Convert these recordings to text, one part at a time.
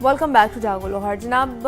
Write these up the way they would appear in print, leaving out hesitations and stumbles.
Welcome back to जागो लाहौर। जनाब,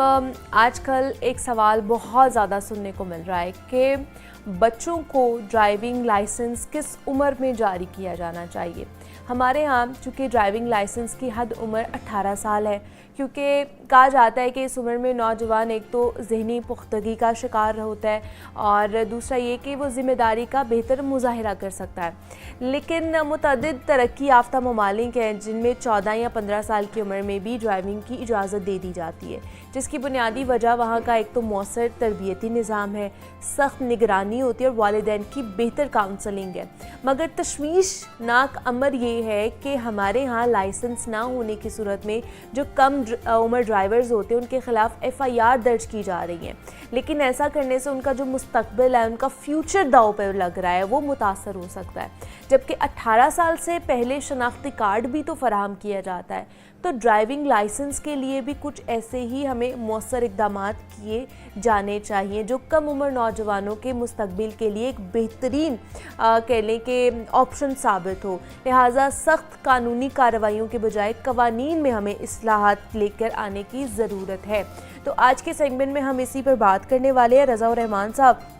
आजकल एक सवाल बहुत ज़्यादा सुनने को मिल रहा है कि बच्चों को ड्राइविंग लाइसेंस किस उम्र में जारी किया जाना चाहिए। हमारे यहाँ चूँकि ड्राइविंग लाइसेंस की हद उम्र 18 साल है, क्योंकि कहा जाता है कि इस उम्र में नौजवान एक तो ज़हनी पुख्तगी का शिकार होता है और दूसरा ये कि वो ज़िम्मेदारी का बेहतर मुज़ाहिरा कर सकता है। लेकिन मुतअद्दिद तरक्की याफ्ता ममालिक हैं जिनमें 14 या 15 साल की उम्र में भी ड्राइविंग की इजाज़त दे दी जाती है, जिसकी बुनियादी वजह वहाँ का एक तो मौसर तरबियती निज़ाम है, सख्त निगरानी होती है और वालिदैन की बेहतर काउंसलिंग है। मगर तशवीशनाक अमर ये है कि हमारे यहाँ लाइसेंस ना होने की सूरत में जो कम उम्र ड्राइवर्स होते हैं उनके ख़िलाफ़ FIR दर्ज की जा रही है, लेकिन ऐसा करने से उनका जो मुस्तकबिल है, उनका फ्यूचर दाव पर लग रहा है, वो मुतासर हो सकता है। जबकि 18 साल से पहले शनाख्ती कार्ड भी तो फराहम किया जाता है। तो ड्राइविंग लाइसेंस के लिए भी कुछ ऐसे ही हमें मौसर इक़दामात किए जाने चाहिए जो कम उम्र नौजवानों के मुस्तकबिल के लिए एक बेहतरीन कह लें कि ऑप्शन साबित हो। लिहाजा सख्त कानूनी कार्रवाइयों के बजाय कवानीन में हमें इस्लाहात लेकर आने की ज़रूरत है। तो आज के सेगमेंट में हम इसी पर बात करने वाले हैं। रज़ा उर रहमान साहब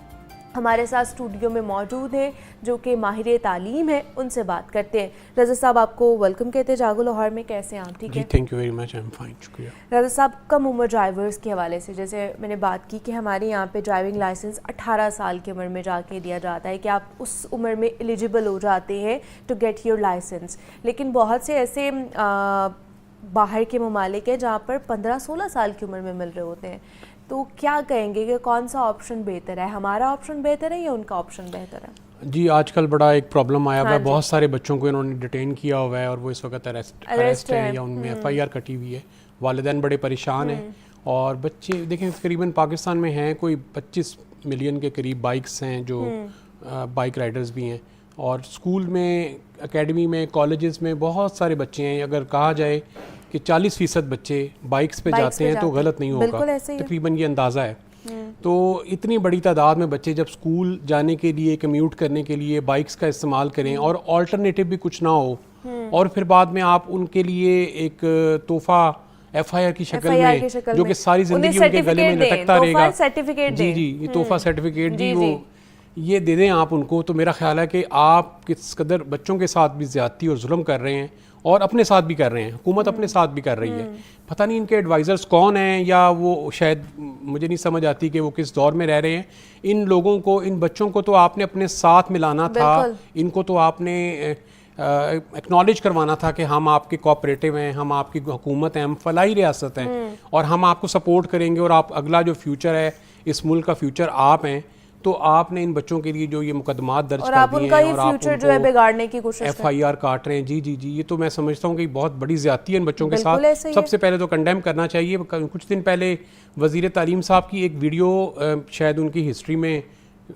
हमारे साथ स्टूडियो में मौजूद हैं जो कि माहिर तालीम है, उनसे बात करते हैं। रज़ा साहब, आपको वेलकम कहते हैं जागो लाहौर में। कैसे हैं आप? ठीक है, thank you very much, I am fine, शुक्रिया। रज़ा साहब, कम उम्र ड्राइवर्स के हवाले से जैसे मैंने बात की कि हमारे यहाँ पे ड्राइविंग लाइसेंस 18 साल की उम्र में जाके दिया जाता है कि आप उस उम्र में एलिजिबल हो जाते हैं टू गेट योर लाइसेंस। लेकिन बहुत से ऐसे बाहर के ममालिक हैं जहाँ पर 15-16 साल की उम्र में मिल रहे होते हैं। तो क्या कहेंगे कि कौन सा ऑप्शन बेहतर है, हमारा ऑप्शन बेहतर है या उनका ऑप्शन बेहतर है? जी, आजकल बड़ा एक प्रॉब्लम आया हुआ है, बहुत सारे बच्चों को इन्होंने डिटेन किया हुआ है और वो इस वक्त अरेस्ट है या उनमें FIR कटी हुई है। वालिदैन बड़े परेशान हैं और बच्चे देखें तकरीबन पाकिस्तान में हैं कोई 25 मिलियन के करीब बाइक्स हैं जो बाइक राइडर्स भी हैं, और स्कूल में, एकेडमी में, कॉलेजेस में बहुत सारे बच्चे हैं। अगर कहा जाए कि 40% बच्चे बाइक्स पे जाते हैं तो गलत नहीं होगा, तकरीबन ये अंदाज़ा है। तो इतनी बड़ी तादाद में बच्चे जब स्कूल जाने के लिए, कम्यूट करने के लिए बाइक्स का इस्तेमाल करें और ऑल्टरनेटिव भी कुछ ना हो, और फिर बाद में आप उनके लिए एक तोहफा FIR की शक्ल में जो कि सारी ज़िंदगी उनके गले में लटकता रहेगा, जी जी, ये तोहफा सर्टिफिकेट जी वो ये दे दें आप उनको, तो मेरा ख्याल है कि आप किस कदर बच्चों के साथ भी ज़्यादती और जुल्म कर रहे हैं और अपने साथ भी कर रहे हैं। हुकूमत अपने साथ भी कर रही है। पता नहीं इनके एडवाइज़र्स कौन हैं, या वो शायद मुझे नहीं समझ आती कि वो किस दौर में रह रहे हैं। इन लोगों को, इन बच्चों को तो आपने अपने साथ मिलाना था, इनको तो आपने एक्नॉलेज करवाना था कि हम आपके कोऑपरेटिव हैं, हम आपकी हुकूमत हैं, हम फलाही रियासत हैं और हम आपको सपोर्ट करेंगे और आप अगला जो फ्यूचर है, इस मुल्क का फ्यूचर आप हैं। तो आपने इन बच्चों के लिए जो ये मुकदमात दर्ज कर दिए हैं और आप फ्यूचर जो है बिगाड़ने की कोशिश FIR काट रहे हैं, जी जी जी, ये तो मैं समझता हूँ कि बहुत बड़ी ज़्यादती है इन बच्चों के साथ। सबसे पहले तो कंडेम करना चाहिए। कुछ दिन पहले वज़ीर तालीम साहब की एक वीडियो शायद उनकी हिस्ट्री में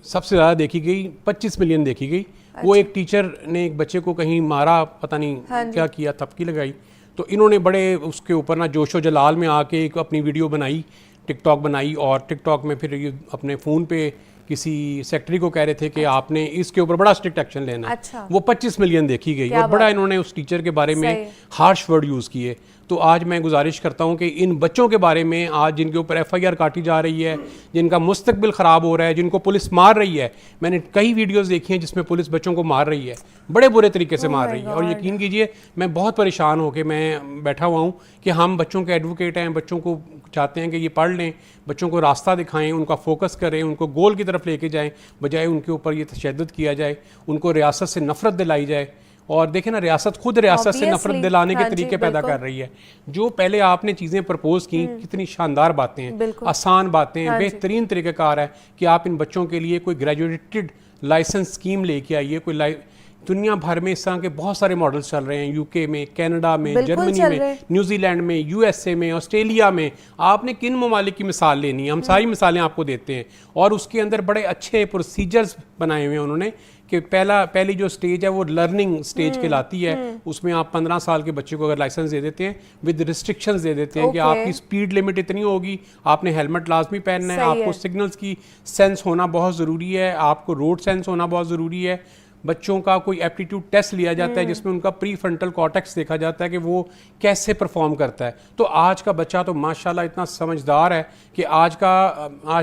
सबसे ज़्यादा देखी गई, 25 मिलियन देखी गई। वो एक टीचर ने एक बच्चे को कहीं मारा, पता नहीं क्या किया, थपकी लगाई, तो इन्होंने बड़े उसके ऊपर ना जोशो जलाल में आके एक अपनी वीडियो बनाई, टिकटॉक बनाई, और टिकटॉक में फिर ये अपने फ़ोन पे किसी सेक्रेटरी को कह रहे थे कि आपने इसके ऊपर बड़ा स्ट्रिक्ट एक्शन लेना है। वो 25 मिलियन देखी गई और बड़ा इन्होंने उस टीचर के बारे में हार्श वर्ड यूज़ किए। तो आज मैं गुजारिश करता हूं कि इन बच्चों के बारे में आज जिनके ऊपर FIR काटी जा रही है, जिनका मुस्तकबिल ख़राब हो रहा है, जिनको पुलिस मार रही है, मैंने कई वीडियोस देखी हैं जिसमें पुलिस बच्चों को मार रही है, बड़े बुरे तरीके से मार रही है। और यकीन कीजिए मैं बहुत परेशान होकर मैं बैठा हुआ हूँ कि हम बच्चों के एडवोकेट हैं, बच्चों को चाहते हैं कि ये पढ़ लें, बच्चों को रास्ता दिखाएं, उनका फोकस करें, उनको गोल की तरफ लेके जाएं, बजाय उनके ऊपर ये तशद्दुद किया जाए, उनको रियासत से नफ़रत दिलाई जाए। और देखें ना, रियासत खुद रियासत से नफरत दिलाने के तरीके पैदा कर रही है। जो पहले आपने चीज़ें प्रपोज की, कितनी शानदार बातें हैं, आसान बातें हैं, बेहतरीन तरीक़ाकार है कि आप इन बच्चों के लिए कोई ग्रेजुएटेड लाइसेंस स्कीम लेके आइए। कोई दुनिया भर में इस तरह के बहुत सारे मॉडल्स चल रहे हैं, UK में, कनाडा में, जर्मनी में, न्यूजीलैंड में, USA में, ऑस्ट्रेलिया में। आपने किन ममालिक की मिसाल लेनी है, हम सारी मिसालें आपको देते हैं। और उसके अंदर बड़े अच्छे प्रोसीजर्स बनाए हुए हैं उन्होंने कि पहली जो स्टेज है वो लर्निंग स्टेज कहलाती है। उसमें आप 15 साल के बच्चे को अगर लाइसेंस दे देते हैं विद रिस्ट्रिक्शंस दे देते हैं कि आपकी स्पीड लिमिट इतनी होगी, आपने हेलमेट लाजमी पहनना है, आपको सिग्नल्स की सेंस होना बहुत ज़रूरी है, आपको रोड सेंस होना बहुत ज़रूरी है, बच्चों का कोई एप्टीट्यूड टेस्ट लिया जाता है जिसमें उनका प्री फ्रंटल कॉर्टेक्स देखा जाता है कि वो कैसे परफॉर्म करता है। तो आज का बच्चा तो माशाल्लाह इतना समझदार है कि आज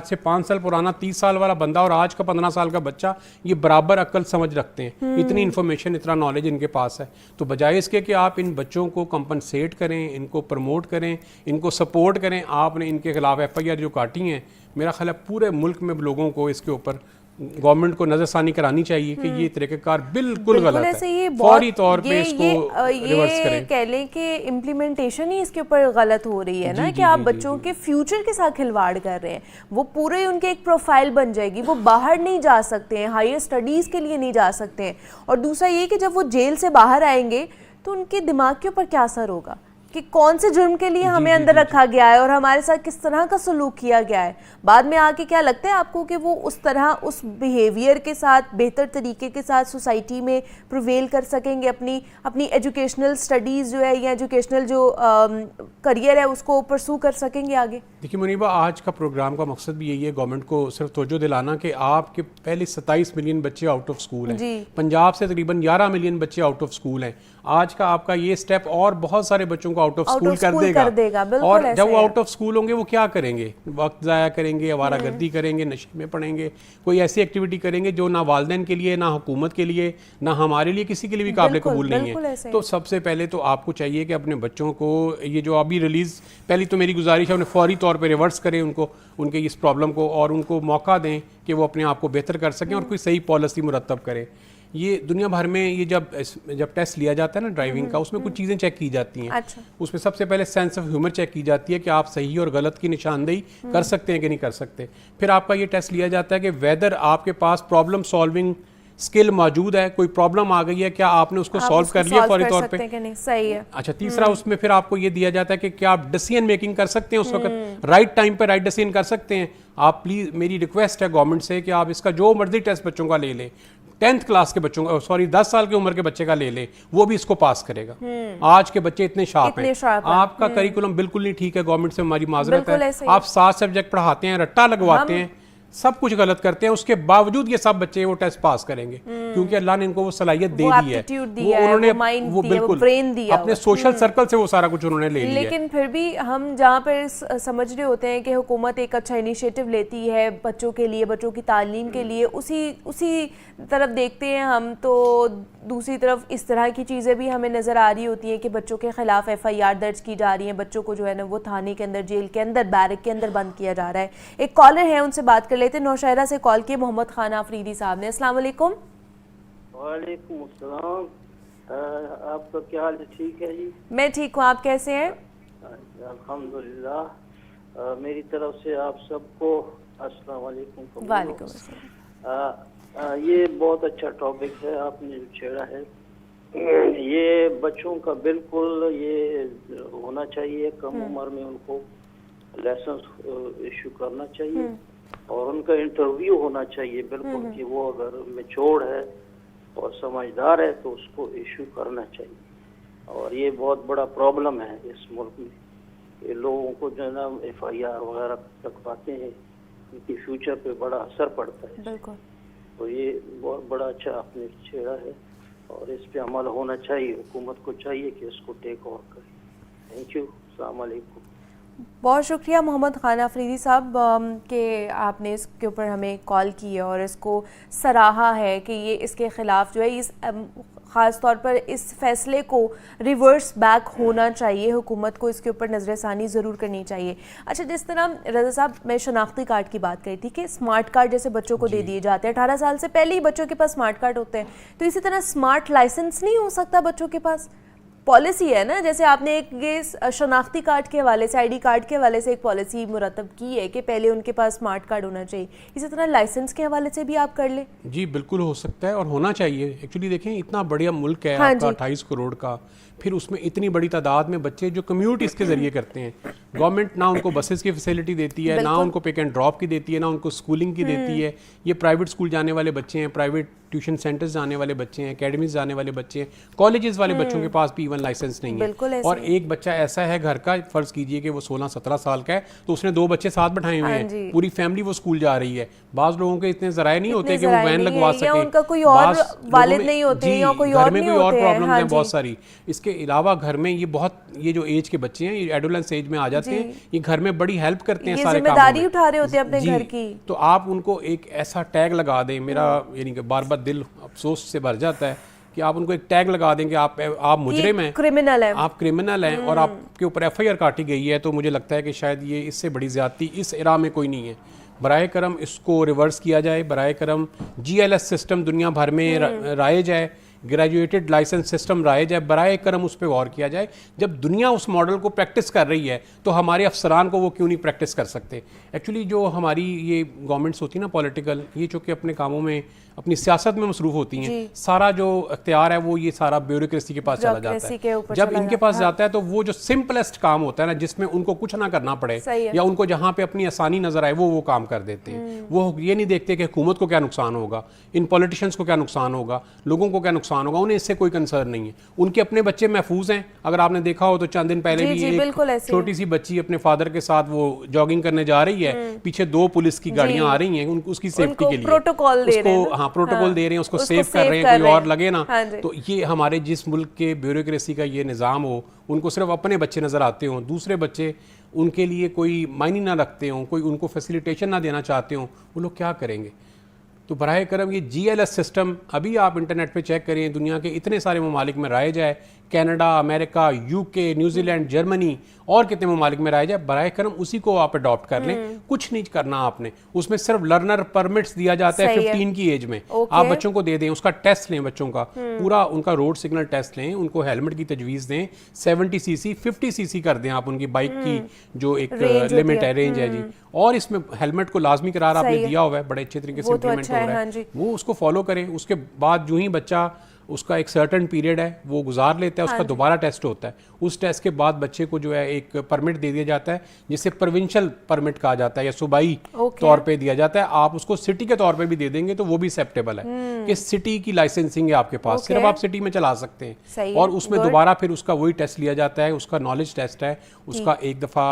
से 5 साल पुराना 30 साल वाला बंदा और आज का 15 साल का बच्चा ये बराबर अक्ल समझ रखते हैं। इतनी इन्फॉर्मेशन, इतना नॉलेज इनके पास है। तो बजाय इसके कि आप इन बच्चों को कंपनसेट करें, इनको प्रमोट करें, इनको सपोर्ट करें, आपने इनके खिलाफ FIR जो काटी हैं, मेरा ख्याल है पूरे मुल्क में लोगों को इसके ऊपर गवर्नमेंट को नजरसानी करानी चाहिए कि ये तरीक़ेकार बिल्कुल गलत है, फौरी तौर पे इसको रिवर्स करें। कह लें कि इम्प्लीमेंटेशन ही इसके ऊपर गलत हो रही है ना, कि आप बच्चों के फ्यूचर के साथ खिलवाड़ कर रहे हैं। वो पूरे उनके एक प्रोफाइल बन जाएगी, वो बाहर नहीं जा सकते हैं, हायर स्टडीज़ के लिए नहीं जा सकते हैं। और दूसरा ये कि जब वो जेल से बाहर आएंगे तो उनके दिमाग के ऊपर क्या असर होगा कि कौन से जुर्म के लिए हमें अंदर रखा गया है और हमारे साथ किस तरह का सलूक किया गया है। बाद में आके क्या लगता है आपको कि वो उस तरह, उस बिहेवियर के साथ, बेहतर तरीके के साथ सोसाइटी में प्रिवेल कर सकेंगे, अपनी एजुकेशनल स्टडीज़ जो है या एजुकेशनल जो करियर है उसको परसू कर सकेंगे आगे? देखिए मुनीबा, आज का प्रोग्राम का मकसद भी यही है, गवर्नमेंट को सिर्फ तवज्जो दिलाना कि आपके पहले 27 मिलियन बच्चे आउट ऑफ स्कूल हैं, पंजाब से तकरीबन 11 मिलियन बच्चे आउट ऑफ स्कूल हैं। आज का आपका ये स्टेप और बहुत सारे बच्चों को आउट ऑफ स्कूल कर देगा। और जब वो आउट ऑफ स्कूल होंगे वो क्या करेंगे? वक्त ज़ाया करेंगे, आवारागर्दी करेंगे, नशे में पड़ेंगे, कोई ऐसी एक्टिविटी करेंगे जो ना वालिदैन के लिए, ना हुकूमत के लिए, ना हमारे लिए, किसी के लिए भी काबिल कबूल नहीं है। तो सबसे पहले तो आपको चाहिए कि अपने बच्चों को ये जो अभी रिलीज़, पहली तो मेरी गुजारिश है उन्हें फौरी तौर पर रिवर्स करें उनको, उनके इस प्रॉब्लम को, और उनको मौका दें कि वो अपने आप को बेहतर कर सकें और कोई सही पॉलिसी मुरतब करें। ये दुनिया भर में ये जब टेस्ट लिया जाता है ना ड्राइविंग का, उसमें कुछ चीज़ें चेक की जाती हैं। अच्छा। उसमें सबसे पहले सेंस ऑफ ह्यूमर चेक की जाती है कि आप सही और गलत की निशानदेही कर सकते हैं कि नहीं कर सकते। फिर आपका ये टेस्ट लिया जाता है कि वेदर आपके पास प्रॉब्लम सॉल्विंग स्किल मौजूद है, कोई प्रॉब्लम आ गई है, क्या आपने उसको सॉल्व कर लिया फौरी तौर पे? सही है। अच्छा, तीसरा उसमें फिर आपको ये दिया जाता है कि क्या आप डिसीजन मेकिंग कर सकते हैं उस वक्त, राइट टाइम पे राइट डिसीजन कर सकते हैं। आप प्लीज, मेरी रिक्वेस्ट है गवर्नमेंट से कि आप इसका जो मर्जी टेस्ट बच्चों का ले लें, 10th क्लास के बच्चों का, सॉरी 10 साल की उम्र के बच्चे का ले ले, वो भी इसको पास करेगा। आज के बच्चे इतने शार्प हैं। आपका करिकुलम बिल्कुल नहीं ठीक है, गवर्नमेंट से हमारी माजरत है। आप 7 सब्जेक्ट पढ़ाते हैं, रट्टा लगवाते हैं, सब कुछ गलत करते हैं, उसके बावजूद ये सब बच्चे वो टेस्ट पास करेंगे क्योंकि अल्लाह ने इनको वो सलाहियत दे दी है, वो उन्होंने वो बिल्कुल अपने सोशल सर्कल से वो सारा कुछ उन्होंने ले लिया। लेकिन फिर भी हम जहाँ पर समझ रहे होते हैं कि हुकूमत एक अच्छा इनिशिएटिव लेती है बच्चों के लिए, बच्चों की तालीम के लिए, उसी तरफ देखते हैं हम, तो दूसरी तरफ इस तरह की चीज़ें भी हमें नज़र आ रही होती हैं कि बच्चों के खिलाफ FIR दर्ज की जा रही हैं, बच्चों को जो है ना वो थाने के अंदर, जेल के अंदर, बैरक के अंदर बंद किया जा रहा है। एक कॉलर है, उनसे बात कर लेते हैं। नौशहरा से कॉल किए मोहम्मद खान आफरीदी साहब ने। अस्सलाम वालेकुम। वालेकुम अस्सलाम। आपका क्या हाल है? ठीक है जी, मैं ठीक हूँ, आप कैसे हैं? अल्हम्दुलिल्लाह। मेरी तरफ से आप सबको अस्सलाम वालेकुम। वालेकुम अस्सलाम। ये बहुत अच्छा टॉपिक है आपने जो छेड़ा है। ये बच्चों का बिल्कुल ये होना चाहिए, कम उम्र में उनको लाइसेंस इशू करना चाहिए और उनका इंटरव्यू होना चाहिए बिल्कुल कि वो अगर मैच्योर है और समझदार है तो उसको इशू करना चाहिए। और ये बहुत बड़ा प्रॉब्लम है इस मुल्क में, ये लोगों को जो है ना FIR वगैरह तक पाते हैं, उनकी फ्यूचर पे बड़ा असर पड़ता है। बिल्कुल। तो ये बहुत बड़ा अच्छा आपने छेड़ा है और इस पे अमल होना चाहिए, हुकूमत को चाहिए कि इसको टेक ओवर करे। थैंक यू, अस्सलाम वालेकुम। बहुत शुक्रिया मोहम्मद खान आफरीदी साहब कि आपने इसके ऊपर हमें कॉल की है और इसको सराहा है कि ये इसके ख़िलाफ़ जो है इस ख़ास तौर पर इस फैसले को रिवर्स बैक होना चाहिए, हुकूमत को इसके ऊपर नज़रसानी ज़रूर करनी चाहिए। अच्छा, जिस तरह रज़ा साहब मैं शनाख्ती कार्ड की बात करी थी कि स्मार्ट कार्ड जैसे बच्चों को दे दिए जाते हैं, 18 साल से पहले ही बच्चों के पास स्मार्ट कार्ड होते हैं, तो इसी तरह स्मार्ट लाइसेंस नहीं हो सकता बच्चों के पास? पॉलिसी है ना, जैसे आपने एक ये शनाख्ती कार्ड के हवाले से, ID कार्ड के हवाले से एक पॉलिसी मुरतब की है कि पहले उनके पास स्मार्ट कार्ड होना चाहिए, इसी तरह लाइसेंस के हवाले से भी आप कर लें। जी बिल्कुल हो सकता है और होना चाहिए। एक्चुअली देखें, इतना बढ़िया मुल्क है हाँ आपका, 28 करोड़ का, फिर उसमें इतनी बड़ी तादाद में बच्चे जो कम्यूट इसके ज़रिए करते हैं। गवर्नमेंट ना उनको बसेस की फैसिलिटी देती है, ना उनको पिक एंड ड्रॉप की देती है, ना उनको स्कूलिंग की देती है। ये प्राइवेट स्कूल जाने वाले बच्चे हैं, प्राइवेट ट्यूशन सेंटर्स जाने वाले बच्चे हैं, एकेडमीज जाने वाले बच्चे हैं, कॉलेजेस वाले बच्चों के पास भी इवन लाइसेंस नहीं है। और एक बच्चा ऐसा है घर का, फर्ज कीजिए कि वो 16-17 साल का है, तो उसने 2 बच्चे साथ बैठाए हुए हैं, पूरी फैमिली वो स्कूल जा रही है। बाज़ लोगों के इतने जराए नहीं होते कि वो वैन लगवा सके, उनका कोई और वालिद नहीं होते या कोई और नहीं होते, और प्रॉब्लम्स हैं बहुत सारी। इसके अलावा घर में ये जो एज के बच्चे हैं, ये एडोलेंस एज में आ जाते हैं, ये घर में बड़ी हेल्प करते हैं, सारे जिम्मेदारी उठा रहे होते हैं अपने घर की। तो आप उनको एक ऐसा टैग लगा दें, मेरा यानी कि बार बार दिल अफसोस से भर जाता है कि आप उनको एक टैग लगा दें कि आप मुजरिम हैं, क्रिमिनल हैं, आप क्रिमिनल हैं, और आपके ऊपर FIR काटी गई है, तो मुझे लगता है कि शायद ये इससे बड़ी ज्यादती इस इरा में कोई नहीं है। बराए करम इसको रिवर्स किया जाए, बराए करम GLS सिस्टम दुनिया भर में राइज है, ग्रेजुएटेड लाइसेंस सिस्टम राइज है, बराए करम उस पर गौर किया जाए। जब दुनिया उस मॉडल को प्रैक्टिस कर रही है तो हमारे अफसरान को वो क्यों नहीं प्रैक्टिस कर सकते। एक्चुअली जो हमारी ये गवर्नमेंट्स होती है ना पॉलिटिकल, ये जो कि अपने कामों में अपनी सियासत में मसरूफ होती हैं, सारा जो अख्तियार है वो ये सारा ब्यूरोक्रेसी के पास चला जाता है। जब इनके पास जाता है तो वो जो सिंपलेस्ट काम होता है ना, जिसमें उनको कुछ ना करना पड़े या उनको जहाँ पे अपनी आसानी नजर आए वो काम कर देते हैं। वो ये नहीं देखते कि हुकूमत को क्या नुकसान होगा, इन पॉलिटिशियंस को क्या नुकसान होगा, लोगों को क्या नुकसान होगा, उन्हें इससे कोई कंसर्न नहीं है। उनके अपने बच्चे महफूज हैं। अगर आपने देखा हो तो चंद दिन पहले भी एक छोटी सी बच्ची अपने फादर के साथ वो जॉगिंग करने जा रही है, पीछे 2 पुलिस की गाड़ियां आ रही हैं उसकी सेफ्टी के लिए, प्रोटोकॉल दे रहे हैं, प्रोटोकॉल दे रहे हैं, उसको सेव कर रहे हैं, कोई और लगे ना। तो ये हमारे जिस मुल्क के ब्यूरोक्रेसी का ये निज़ाम हो, उनको सिर्फ अपने बच्चे नज़र आते हों, दूसरे बच्चे उनके लिए कोई मायने ना रखते हों, कोई उनको फैसिलिटेशन ना देना चाहते हों, वो लोग क्या करेंगे। तो बराए करम ये GLS सिस्टम अभी आप इंटरनेट पे चेक करें, दुनिया के इतने सारे ममालिक में राइज है, Canada, America, UK, New Zealand, Germany और कितने ममालिक में राइज है। बराए करम उसी को आप अडॉप्ट कर लें, कुछ नहीं करना आपने। उसमें सिर्फ लर्नर परमिट्स दिया जाता है 15 की एज में, आप बच्चों को दे दें, उसका टेस्ट लें, बच्चों का पूरा उनका रोड सिग्नल टेस्ट लें, उनको हेलमेट की तजवीज़ दें, 70cc 50cc कर दें आप उनकी बाइक की जो एक लिमिट है, रेंज है जी। और इसमें हेलमेट को लाजमी करार आपने दिया हुआ है, बड़े अच्छे तरीके से इम्प्लीमेंट हो रहा है, वो उसको फॉलो करें। उसके बाद जो ही बच्चा उसका एक सर्टन पीरियड है वो गुजार लेता है, उसका दोबारा टेस्ट होता है, उस टेस्ट के बाद बच्चे को जो है एक परमिट दे दिया जाता है जिसे प्रोविंशियल परमिट कहा जाता है या सूबाई तौर पे दिया जाता है। आप उसको सिटी के तौर पे भी दे देंगे तो वो भी एक्सेप्टेबल है कि सिटी की लाइसेंसिंग है आपके पास, सिर्फ आप सिटी में चला सकते हैं। और उसमें दोबारा फिर उसका वही टेस्ट लिया जाता है, उसका नॉलेज टेस्ट है, उसका एक दफ़ा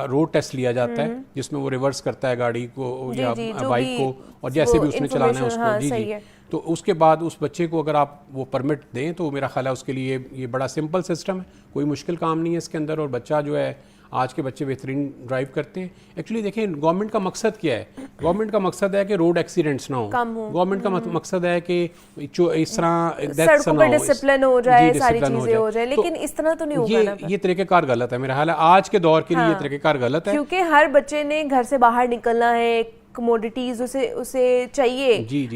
रोड टेस्ट लिया जाता है जिसमें वो रिवर्स करता है गाड़ी को या बाइक को, और जैसे भी उसने चलाना है उसको। जी। तो उसके बाद उस बच्चे को अगर आप वो परमिट दें तो मेरा ख्याल है उसके लिए ये बड़ा सिंपल सिस्टम है, कोई मुश्किल काम नहीं है इसके अंदर, और बच्चा जो है आज के बच्चे बेहतरीन ड्राइव करते हैं। एक्चुअली देखें गवर्नमेंट का मकसद क्या है, गवर्नमेंट का मकसद है कि रोड एक्सीडेंट्स ना हो, गवर्नमेंट का मकसद है कि इस तरह डेथ्स ना हो, डिसिप्लिन हो जाए, सारी चीजें हो जाए, लेकिन इस तरह तो नहीं होगा। ये तरीक़ेकार गलत है, मेरा ख्याल है आज के दौर के लिए ये तरीक़ेकार गलत है, क्योंकि हर बच्चे ने घर से बाहर निकलना है, कमोडिटीज उसे चाहिए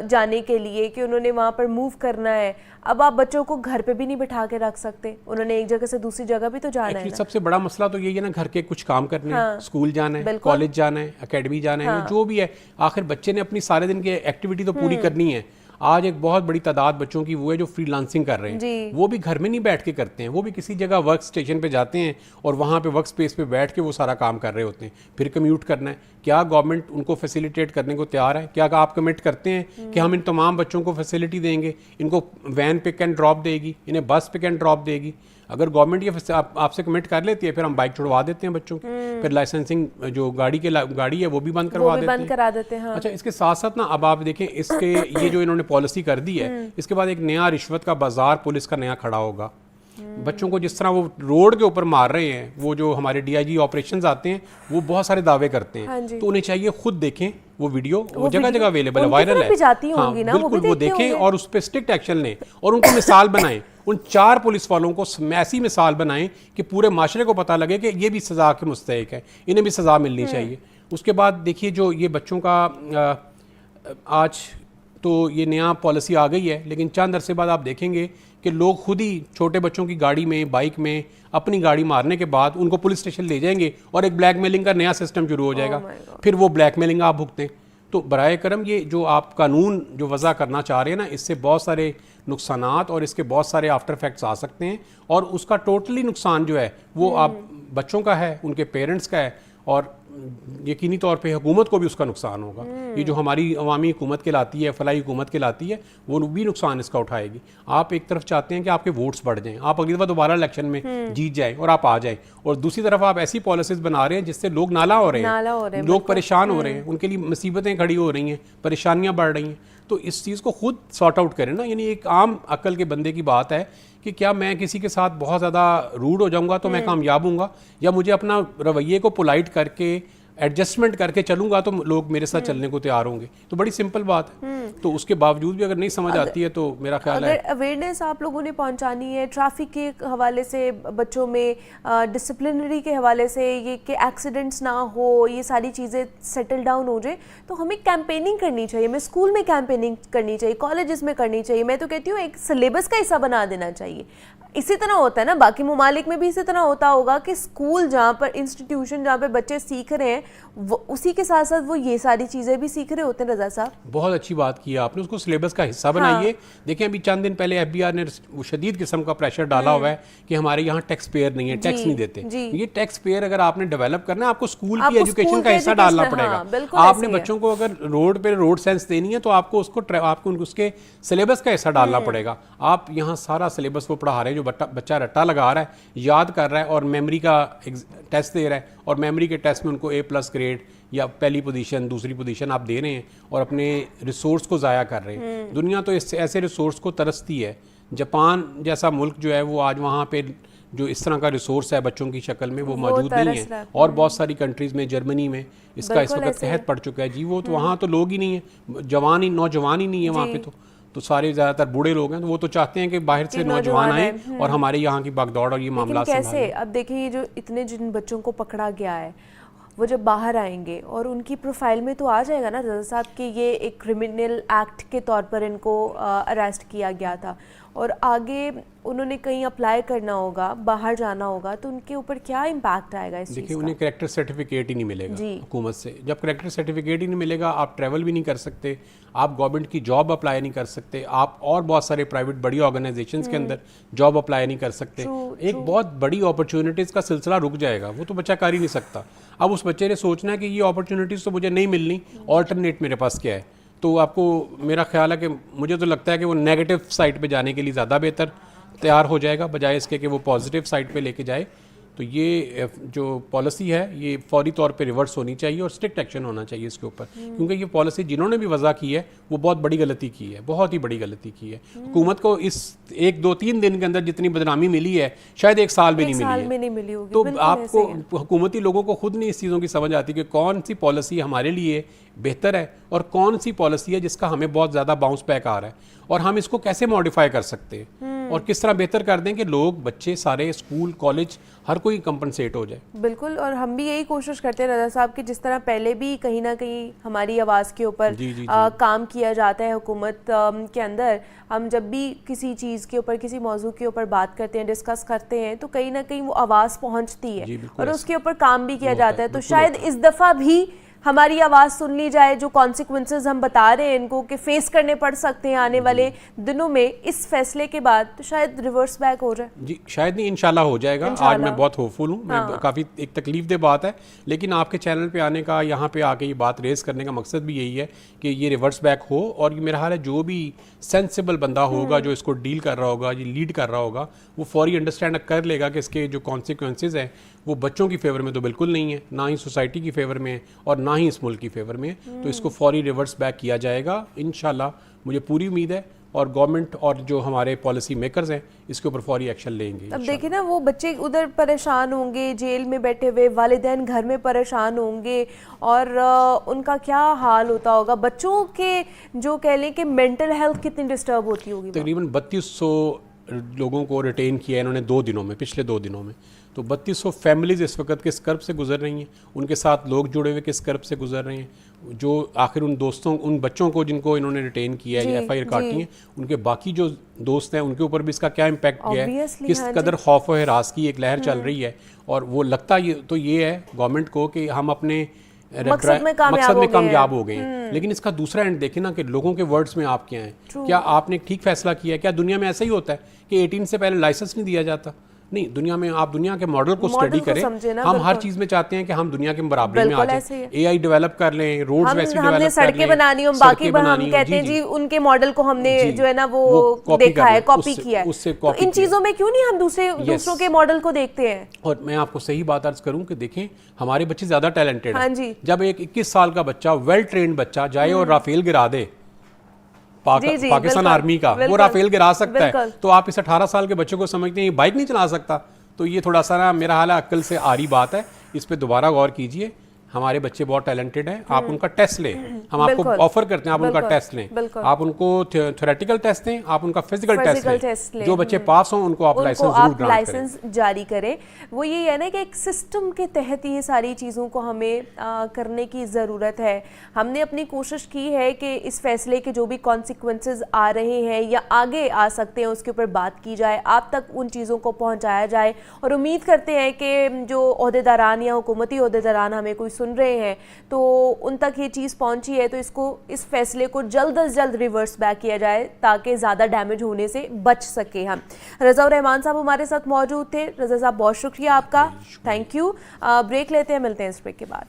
जाने के लिए कि उन्होंने वहाँ पर मूव करना है। अब आप बच्चों को घर पे भी नहीं बिठा के रख सकते, उन्होंने एक जगह से दूसरी जगह भी तो जाना है ना। सबसे बड़ा मसला तो यही है ना, घर के कुछ काम करने हैं, स्कूल जाना है, कॉलेज जाना है, एकेडमी जाना है, जो भी है, आखिर बच्चे ने अपनी सारे दिन की एक्टिविटी तो पूरी करनी है। आज एक बहुत बड़ी तादाद बच्चों की वो है जो फ्रीलांसिंग कर रहे हैं, वो भी घर में नहीं बैठ के करते हैं, वो भी किसी जगह वर्क स्टेशन पे जाते हैं और वहाँ पे वर्क स्पेस पे बैठ के वो सारा काम कर रहे होते हैं, फिर कम्यूट करना है। क्या गवर्नमेंट उनको फैसिलिटेट करने को तैयार है? क्या आप कमिट करते हैं कि हम इन तमाम बच्चों को फैसिलिटी देंगे, इनको वैन पिक एंड ड्रॉप देगी, इन्हें बस पिक एंड ड्रॉप देगी? अगर गवर्नमेंट ये आपसे कमिट कर लेती है, फिर हम बाइक छुड़वा देते हैं बच्चों की, फिर लाइसेंसिंग जो गाड़ी है वो भी बंद करवा देते हैं। अच्छा, इसके साथ साथ ना अब आप देखें इसके ये जो इन्होंने पॉलिसी कर दी है, इसके बाद एक नया रिश्वत का बाजार पुलिस का नया खड़ा होगा। बच्चों को जिस तरह वो रोड के ऊपर मार रहे हैं, वो जो हमारे DIG ऑपरेशंस आते हैं वो बहुत सारे दावे करते हैं, तो उन्हें चाहिए खुद देखें वो वीडियो, वो जगह जगह अवेलेबल है, वायरल है, हाँ बिल्कुल, वो देखें और उस पर स्ट्रिक्ट एक्शन लें और उनको मिसाल बनाएं। उन 4 पुलिस वालों को ऐसी मिसाल बनाएं कि पूरे माशरे को पता लगे कि ये भी सज़ा के मुस्तहिक है, इन्हें भी सज़ा मिलनी चाहिए। उसके बाद देखिए जो ये बच्चों का आज तो ये नया पॉलिसी आ गई है, लेकिन चंद अरसे बाद आप देखेंगे कि लोग खुद ही छोटे बच्चों की गाड़ी में, बाइक में अपनी गाड़ी मारने के बाद उनको पुलिस स्टेशन ले जाएंगे और एक ब्लैकमेलिंग का नया सिस्टम शुरू हो जाएगा, फिर वो ब्लैकमेलिंग आप भुगतें। तो बराए करम ये जो आप कानून जो वज़ा करना चाह रहे हैं ना, इससे बहुत सारे नुकसानात और इसके बहुत सारे आफ्टर इफेक्ट्स आ सकते हैं, और उसका टोटली नुकसान जो है वो आप बच्चों का है, उनके पेरेंट्स का है, और यकीनी तौर पे हुकूमत को भी उसका नुकसान होगा। ये जो हमारी अवामी हुकूमत कहलाती है, फलाई हुकूमत कहलाती है, वो भी नुकसान इसका उठाएगी। आप एक तरफ चाहते हैं कि आपके वोट्स बढ़ जाएं, आप अगली दफ़ा दोबारा इलेक्शन में जीत जाएं और आप आ जाएं, और दूसरी तरफ आप ऐसी पॉलिसीज बना रहे हैं जिससे लोग नाला हो रहे हैं, लोग परेशान हो रहे हैं, उनके लिए मुसीबतें खड़ी हो रही हैं, परेशानियाँ बढ़ रही हैं। तो इस चीज़ को खुद सॉर्ट आउट करें ना। यानी एक आम अक्ल के बंदे की बात है कि क्या मैं किसी के साथ बहुत ज़्यादा रूड हो जाऊंगा तो मैं कामयाब हूँगा, या मुझे अपना रवैये को पोलाइट करके एडजस्टमेंट करके चलूंगा तो लोग मेरे साथ चलने को तैयार होंगे। तो बड़ी सिंपल बात है। तो उसके बावजूद भी अगर नहीं समझ आती है तो मेरा ख्याल है अवेयरनेस आप लोगों ने पहुंचानी है, ट्रैफिक के हवाले से बच्चों में, डिसिप्लिनरी के हवाले से, ये कि एक्सीडेंट्स ना हो, ये सारी चीज़ें सेटल डाउन हो जाए, तो हमें कैंपेनिंग करनी चाहिए। मैं स्कूल में कैंपेनिंग करनी चाहिए, कॉलेजेस में करनी चाहिए। मैं तो कहती हूँ एक सिलेबस का हिस्सा बना देना चाहिए। इसी तरह होता है ना, बाकी ममालिक में भी इसी तरह होता होगा कि स्कूल जहाँ पर, इंस्टीट्यूशन जहाँ पे बच्चे सीख रहे हैं, वो उसी के साथ साथ वो ये सारी चीज़ें भी सीख रहे होते हैं। रजा साहब, बहुत अच्छी बात की आपने, उसको सिलेबस का हिस्सा बनाइए। देखें अभी चंद दिन पहले FBI ने शदीद किस्म का प्रेशर डाला हुआ है कि हमारे यहाँ टैक्स पेयर नहीं है, टैक्स नहीं देते। ये टैक्स पेयर अगर आपने डेवलप करना है, आपको स्कूल की एजुकेशन का हिस्सा डालना पड़ेगा। आपने बच्चों को अगर रोड पे रोड सेंस देनी है तो आपको उसके सिलेबस का हिस्सा डालना पड़ेगा। आप यहाँ सारा सिलेबस वो पढ़ा रहे हैं, जो बच्चा रट्टा लगा रहा है, याद कर रहा है और मेमोरी का टेस्ट दे रहा है, और मेमोरी के टेस्ट में उनको A+ ग्रेड या पहली पोजीशन, दूसरी पोजीशन आप दे रहे हैं और अपने रिसोर्स को ज़ाया कर रहे हैं। दुनिया तो ऐसे रिसोर्स को तरसती है। जापान जैसा मुल्क जो है वो आज वहाँ पे जो इस तरह का रिसोर्स है बच्चों की शक्ल में वो मौजूद नहीं है, और बहुत सारी कंट्रीज़ में, जर्मनी में इसका इस वक्त कहत पड़ चुका है जी। वो तो वहाँ तो लोग ही नहीं है, नौजवान ही नहीं है वहाँ पे, तो सारे ज़्यादातर बूढ़े लोग हैं। तो वो तो चाहते हैं कि बाहर से नौजवान आए और हमारे यहाँ की बागदौड़ और ये मामला कैसे। अब देखिए, ये जो इतने जिन बच्चों को पकड़ा गया है, वो जब बाहर आएंगे और उनकी प्रोफाइल में तो आ जाएगा ना रज़ा साहब कि ये एक क्रिमिनल एक्ट के तौर पर इनको अरेस्ट किया गया था, और आगे उन्होंने कहीं अप्लाई करना होगा, बाहर जाना होगा, तो उनके ऊपर क्या इम्पैक्ट आएगा इस चीज़ का? देखिए, उन्हें कैरेक्टर सर्टिफिकेट ही नहीं मिलेगा हुकूमत से। जब कैरेक्टर सर्टिफिकेट ही नहीं मिलेगा, आप ट्रैवल भी नहीं कर सकते, आप गवर्नमेंट की जॉब अप्लाई नहीं कर सकते, आप और बहुत सारे प्राइवेट बड़ी ऑर्गेनाइजेशंस के अंदर जॉब अप्लाई नहीं कर सकते। एक बहुत बड़ी अपॉर्चुनिटीज़ का सिलसिला रुक जाएगा, वो तो बच्चा कर ही नहीं सकता। अब उस बच्चे ने सोचना है कि ये अपॉर्चुनिटीज़ तो मुझे नहीं मिलनी, ऑल्टरनेट मेरे पास क्या है। तो आपको, मेरा ख्याल है कि मुझे तो लगता है कि वो नेगेटिव साइड पे जाने के लिए ज़्यादा बेहतर तैयार हो जाएगा, बजाय इसके कि वो पॉजिटिव साइड पे लेके जाए। तो ये जो पॉलिसी है ये फौरी तौर पे रिवर्स होनी चाहिए और स्ट्रिक्ट एक्शन होना चाहिए इसके ऊपर, क्योंकि ये पॉलिसी जिन्होंने भी वज़ा की है वो बहुत बड़ी गलती की है, बहुत ही बड़ी गलती की है। हुकूमत को इस 1-2-3 दिन के अंदर जितनी बदनामी मिली है, शायद 1 साल में नहीं मिली है। तो आपको, हुकूमती लोगों को खुद नहीं इस चीज़ों की समझ आती कि कौन सी पॉलिसी हमारे लिए बेहतर है और कौन सी पॉलिसी है जिसका हमें बहुत ज़्यादा बाउंस बैक आ रहा है, और हम इसको कैसे मॉडिफाई कर सकते हैं और किस तरह बेहतर कर दें कि लोग, बच्चे सारे, स्कूल, कॉलेज, हर कोई कंपनसेट हो जाए। बिल्कुल, और हम भी यही कोशिश करते हैं रज़ा साहब कि जिस तरह पहले भी कहीं ना कहीं हमारी आवाज़ के ऊपर काम किया जाता है हुकूमत के अंदर, हम जब भी किसी चीज़ के ऊपर, किसी मौजू के ऊपर बात करते हैं, डिस्कस करते हैं, तो कहीं ना कहीं वो आवाज़ पहुँचती है और उसके ऊपर काम भी किया जाता है। तो शायद इस दफ़ा भी हमारी आवाज़ सुन ली जाए। जो कॉन्सिक्वेंसेस हम बता रहे हैं इनको कि फेस करने पड़ सकते हैं आने वाले दिनों में, इस फैसले के बाद तो शायद रिवर्स बैक हो जाए। जी शायद नहीं, इंशाल्लाह हो जाएगा। आज मैं बहुत होपफुल हूँ। मैं काफ़ी एक तकलीफ दे बात है, लेकिन आपके चैनल पे आने का, यहाँ पे आके ये बात रेस करने का मकसद भी यही है कि ये रिवर्स बैक हो। और ये मेरा हाल है, जो भी सेंसिबल बंदा होगा जो इसको डील कर रहा होगा, ये लीड कर रहा होगा, वो फौरी अंडरस्टैंड कर लेगा कि इसके जो कॉन्सिक्वेंसेज हैं वो बच्चों की फेवर में तो बिल्कुल नहीं है, ना ही सोसाइटी की फेवर में है और ना ही इस मुल्क की फेवर में है। तो इसको फौरी रिवर्स बैक किया जाएगा इंशाल्लाह, मुझे पूरी उम्मीद है। और गवर्नमेंट और जो हमारे पॉलिसी मेकर्स हैं इसके ऊपर फौरी एक्शन लेंगे। अब देखिए ना, वो बच्चे उधर परेशान होंगे, जेल में बैठे हुए, वालिदैन घर में परेशान होंगे, और उनका क्या हाल होता होगा। बच्चों के जो कह लें कि मेंटल हेल्थ कितनी डिस्टर्ब होती होगी। तकरीबन 3200 लोगों को रिटेन किया है इन्होंने 2 दिनों में, पिछले 2 दिनों में। तो 3200 फैमिलीज़ इस वक्त किस कर्ब से गुजर रही हैं, उनके साथ लोग जुड़े हुए किस कर्ब से गुजर रहे हैं, जो आखिर उन दोस्तों, उन बच्चों को जिनको इन्होंने रिटेन किया है या FIR काटी है, उनके बाकी जो दोस्त हैं उनके ऊपर भी इसका क्या इम्पैक्ट किया है, किस कदर खौफ व हिरास की एक लहर चल रही है। और वो लगता ये तो ये है गवर्नमेंट को कि हम अपने मकसद में कामयाब हो गए हैं। लेकिन इसका दूसरा एंड देखें ना कि लोगों के वर्ड्स में आप क्या हैं। क्या आपने एक ठीक फैसला किया है? क्या दुनिया में ऐसा ही होता है कि 18 से पहले लाइसेंस नहीं दिया जाता? नहीं, दुनिया में आप दुनिया के मॉडल को स्टडी करें। हम हर चीज में चाहते हैं कि हम दुनिया के बराबरी में आ जाएं। AI डेवलप कर लें, रोड्स वैसे डेवलप कर लें, सड़कें बनानी हो, बाकी हम कहते हैं जी उनके मॉडल को हमने जो है ना वो देखा है, कॉपी किया है। तो इन चीजों में क्यों नहीं हम दूसरों के मॉडल को देखते हैं? और मैं आपको सही बात अर्ज करूं कि देखें, हमारे बच्चे ज्यादा टैलेंटेड हैं। जब एक 21 साल का बच्चा, वेल ट्रेन्ड बच्चा जाए और राफेल गिरा दे पाकिस्तान आर्मी का, वो राफेल गिरा सकता है, तो आप इस 18 साल के बच्चे को समझते हैं ये बाइक नहीं चला सकता? तो ये थोड़ा सा ना मेरा हाल है अक्ल से आरी बात है, इस पे दोबारा गौर कीजिए। हमारे बच्चे बहुत टैलेंटेड हैं, आप उनका टेस्ट लें। हम आपको ऑफर करते हैं, आप उनका टेस्ट लें। आप उनको थ्योरेटिकल टेस्ट दें, आप उनका फिजिकल टेस्ट लें। जो बच्चे पास हों उनको आप लाइसेंस जारी करें। वो ये है ना कि एक सिस्टम के तहत ये सारी चीज़ों को हमें करने की ज़रूरत है। हमने अपनी कोशिश की है कि इस फैसले के जो भी कॉन्सिक्वेंसेस आ रहे हैं या आगे आ सकते हैं उसके ऊपर बात की जाए, आप तक उन चीज़ों को पहुँचाया जाए। और उम्मीद करते हैं कि जो ओहदेदारान या हुकूमती ओहदेदारान हमें कोई सुन रहे हैं तो उन तक ये चीज़ पहुंची है, तो इस फैसले को जल्द से जल्द रिवर्स बैक किया जाए ताकि ज़्यादा डैमेज होने से बच सके हम। रज़ा उर रहमान साहब हमारे साथ मौजूद थे। रज़ा साहब बहुत शुक्रिया आपका, थैंक यू। ब्रेक लेते हैं, मिलते हैं इस ब्रेक के बाद।